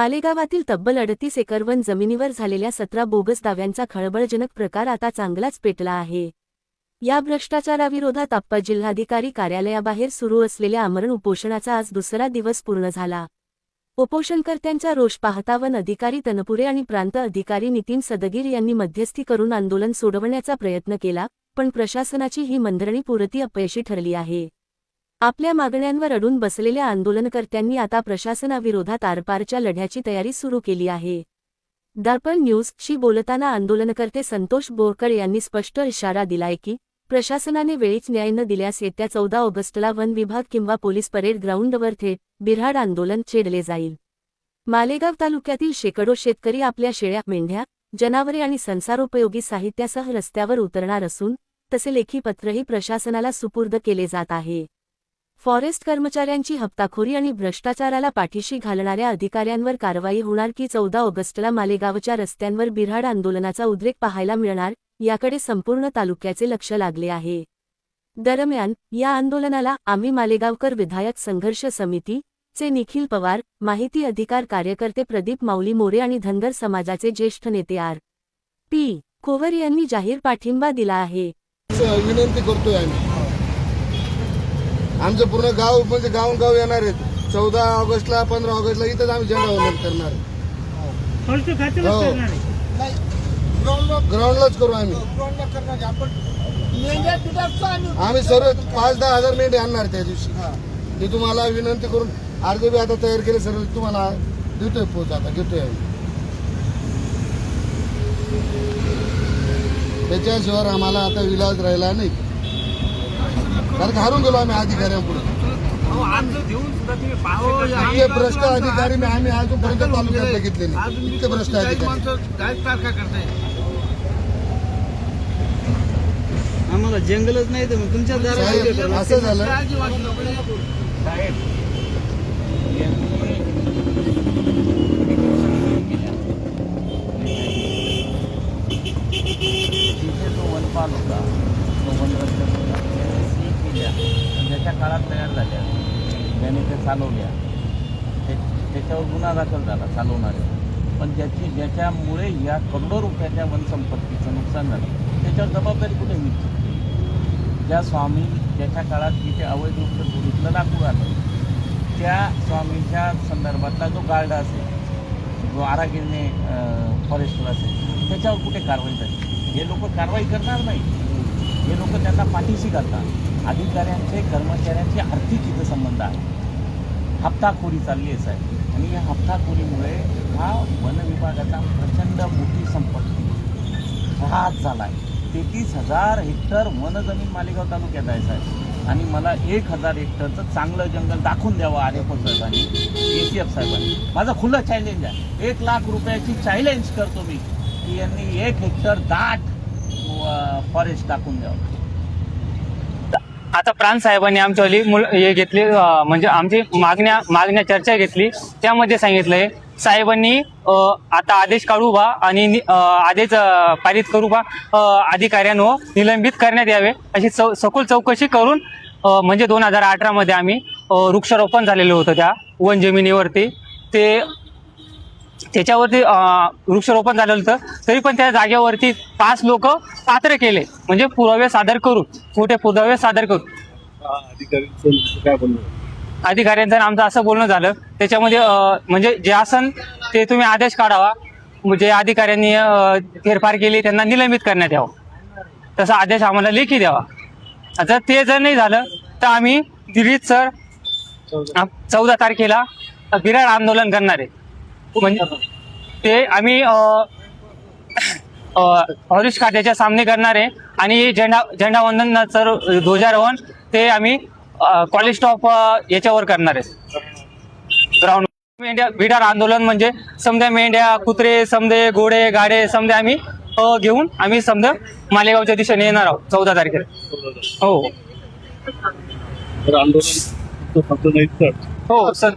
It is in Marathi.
मालेगावातील तब्बल 38 एकर वन जमिनीवर झालेल्या 17 बोगस दाव्यांचा खळबळजनक प्रकार आता चांगलाच पेटला आहे। या भ्रष्टाचाराविरोधात आप्पा जिल्हाधिकारी कार्यालयाबाहेर सुरू असलेल्या आमरण उपोषणाचा आज दुसरा दिवस पूर्ण झाला। उपोषणकर्त्यांचा रोष पाहता वन अधिकारी तनपुरे आणि प्रांत अधिकारी नितीन सदगीर यांनी मध्यस्थी करून आंदोलन सोडवण्याचा प्रयत्न केला, पण प्रशासनाची ही मंत्रणी पुरती अपयशी ठरली आहे। आपल्या मागण्यांवर अडून बसलेल्या आंदोलनकर्त्यांनी आता प्रशासनाविरोधात आरपारच्या लढ्याची तयारी सुरू केली आहे। दर्पण न्यूजशी बोलताना आंदोलनकर्ते संतोष बोरकर यांनी स्पष्ट इशारा दिलाय की प्रशासनाने वेळीच न्याय न दिल्यास येत्या 14 ऑगस्टला वन विभाग किंवा पोलीस परेड ग्राउंडवर थेट बिऱ्हाड आंदोलन छेडले जाईल। मालेगाव तालुक्यातील शेकडो शेतकरी आपल्या शेळ्या, मेंढ्या, जनावरे आणि संसारोपयोगी साहित्यासह रस्त्यावर उतरणार असून तसे लेखी पत्रही प्रशासनाला सुपूर्द केले जात आहे। फॉरेस्ट कर्मचाऱ्यांची हप्ताखोरी आणि भ्रष्टाचाराला पाठीशी घालणाऱ्या अधिकाऱ्यांवर कारवाई होणार की 14 ऑगस्टला मालेगावच्या रस्त्यांवर बिऱ्हाड आंदोलनाचा उद्रेक पाहायला मिळणार, याकडे संपूर्ण तालुक्याचे लक्ष लागले आहे। दरम्यान या आंदोलनाला आम्ही मालेगावकर विधायक संघर्ष समिती चे निखिल पवार, माहिती अधिकार कार्यकर्ते प्रदीप माऊली मोरे आणि धनगर समाजाचे ज्येष्ठ नेते आर. पी. खोवर यांनी जाहीर पाठिंबा दिला आहे। विनंती करतोय आम्ही, आमचं पूर्ण गाव म्हणजे गाव येणार आहेत 14 ऑगस्टला 15 ऑगस्टला इथंच आम्ही झेंडावंदन करणार। ग्राउंडलाच करू आम्ही सर्व 5-10 हजार मेंढे आणणार त्या दिवशी। ते तुम्हाला विनंती करून अर्ज बी आता तयार केले, सर्व तुम्हाला देतोय पोच, आता घेतोय आम्ही। त्याच्याशिवाय आम्हाला आता विलाज राहिला नाही, कारण हारून गेलो आम्ही अधिकाऱ्यांपुढे। इतके भ्रष्ट अधिकारी आम्ही अजूनपर्यंत तालुक्यात बघितले नाही, इतके भ्रष्ट अधिकारी। आम्हाला जंगलच नाही तर मग तुमच्या दारात असं झालं। वनपाल होता तो वनरक्षक होता, त्याने सी केल्या ज्याच्या काळात तयार झाल्या त्याने ते चालवल्या, त्याच्यावर गुन्हा दाखल झाला चालवणारे, पण ज्याच्यामुळे या करोडो रुपयाच्या वनसंपत्तीचं नुकसान झालं त्याच्यावर जबाबदारी कुठे मिळते? ज्या स्वामी ज्याच्या काळात तिथे अवैध धुळीतलं लाकूड आलं त्या स्वामीच्या संदर्भातला जो गार्ड असेल, जो आरागिरने फॉरेस्टर असेल, त्याच्यावर कुठे कारवाई झाली? हे लोक कारवाई करणार नाही, हे लोक त्यांना पाठीशी घालतात। अधिकाऱ्यांचे कर्मचाऱ्यांचे आर्थिक हितसंबंध आहे, हप्ताखोरी चालली आहे साहेब, आणि या हप्ताखोरीमुळे हा वन विभागाचा प्रचंड मोठी संपत्ती ऱ्हास झाला आहे। 33,000 हेक्टर वनजमीन मालेगाव तालुक्यात आहे साहेब, आणि मला 1,000 हेक्टरचं चांगलं जंगल दाखवून द्यावं आरेफ साहेबांनी, ACF साहेबांनी। माझं खुलं चॅलेंज आहे, 1 लाख रुपयाची चॅलेंज करतो मी की यांनी 1 हेक्टर दाट फॉरेस्ट दाखवून द्यावं। आता प्रांत साहेबांनी आमच्यावाली हे घेतली, म्हणजे आमची मागण्या चर्चा घेतली, त्यामध्ये सांगितलंय साहेबांनी आता आदेश काढू बा आणि आदेश पारित करू बा, अधिकाऱ्यांवर निलंबित करण्यात यावे अशी सखोल चौकशी करून, म्हणजे 2018 मध्ये आम्ही वृक्षारोपण झालेलं होतं त्या वन जमिनीवरती, त्याच्यावरती वृक्षारोपण झालं होतं, तरी पण त्या जागेवरती 5 लोक पात्र केले, म्हणजे पुरावे सादर करून, खोटे पुरावे सादर करून। अधिकाऱ्यांचं आमचं असं बोलणं झालं, त्याच्यामध्ये म्हणजे जे असन ते तुम्ही आदेश काढावा, जे अधिकाऱ्यांनी फेरफार केली त्यांना निलंबित करण्यात यावं, तसा आदेश आम्हाला लेखी द्यावा। आता ते जर नाही झालं तर आम्ही दिल्लीत सर 14 तारखेला बिऱ्हाड आंदोलन करणार आहे, म्हणजे ते आम्ही फॉरेस्ट खात्याच्या सामने करणार आहे, आणि झेंडावंदन ध्वजारोहण ते आम्ही कॉलेज स्टॉप याच्यावर करणार आहे ग्राउंड। बिऱ्हाड आंदोलन म्हणजे समजा मेंढ्या, कुत्रे, समजे घोडे, गाडे समजा आम्ही घेऊन आम्ही समजा मालेगावच्या दिशेने येणार आहोत 14 तारखेला। हो आंदोलन हो सर.